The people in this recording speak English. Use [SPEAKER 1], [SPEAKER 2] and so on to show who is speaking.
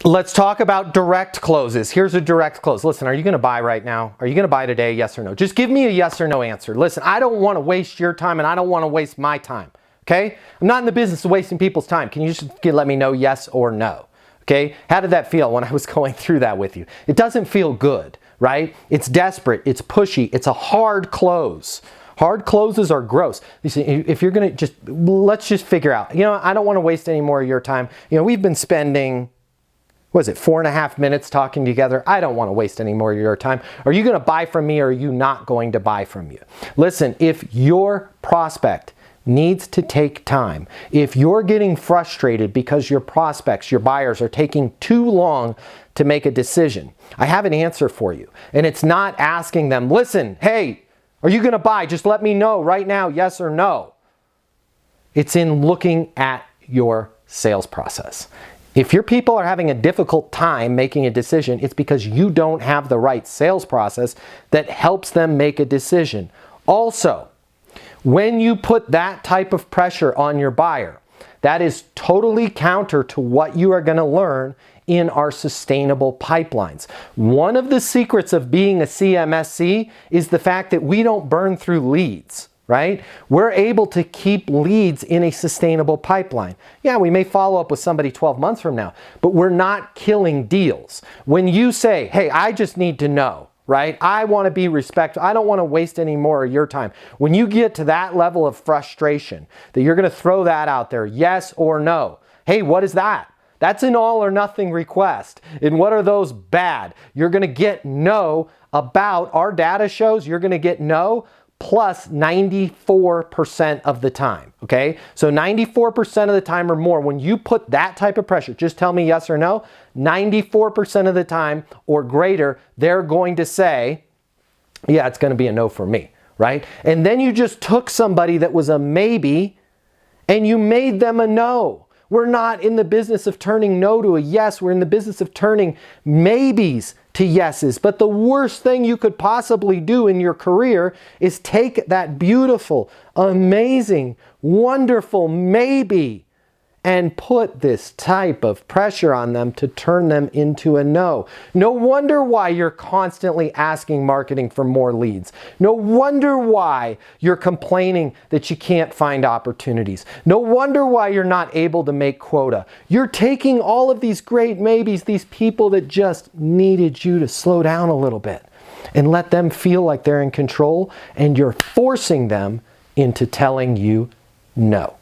[SPEAKER 1] Let's talk about direct closes. Here's a direct close. Listen, are you going to buy right now? Are you going to buy today? Yes or no? Just give me a yes or no answer. Listen, I don't want to waste your time and I don't want to waste my time. Okay? I'm not in the business of wasting people's time. Can you just let me know yes or no? Okay? How did that feel when I was going through that with you? It doesn't feel good, right? It's desperate. It's pushy. It's a hard close. Hard closes are gross. You see, if you're going to let's just figure out, I don't want to waste any more of your time. We've been spending, 4.5 minutes talking together. I don't want to waste any more of your time. Are you going to buy from me or are you not going to buy from you? Listen, if your prospect needs to take time, if you're getting frustrated because your prospects, your buyers are taking too long to make a decision, I have an answer for you. And it's not asking them, listen, hey, are you going to buy? Just let me know right now, yes or no. It's in looking at your sales process. If your people are having a difficult time making a decision, it's because you don't have the right sales process that helps them make a decision. Also, when you put that type of pressure on your buyer, that is totally counter to what you are going to learn in our sustainable pipelines. One of the secrets of being a CMSC is the fact that we don't burn through leads. Right? We're able to keep leads in a sustainable pipeline. Yeah, we may follow up with somebody 12 months from now, but we're not killing deals. When you say, hey, I just need to know, right? I want to be respectful. I don't want to waste any more of your time. When you get to that level of frustration, that you're going to throw that out there, yes or no. Hey, what is that? That's an all or nothing request. And what are those bad? You're going to get no about, our data shows you're going to get no plus 94% of the time, okay? So 94% of the time or more, when you put that type of pressure, just tell me yes or no, 94% of the time or greater, they're going to say, yeah, it's going to be a no for me, right? And then you just took somebody that was a maybe and you made them a no. We're not in the business of turning no to a yes. We're in the business of turning maybes to yeses. But the worst thing you could possibly do in your career is take that beautiful, amazing, wonderful maybe and put this type of pressure on them to turn them into a no. No wonder why you're constantly asking marketing for more leads. No wonder why you're complaining that you can't find opportunities. No wonder why you're not able to make quota. You're taking all of these great maybes, these people that just needed you to slow down a little bit and let them feel like they're in control, and you're forcing them into telling you no.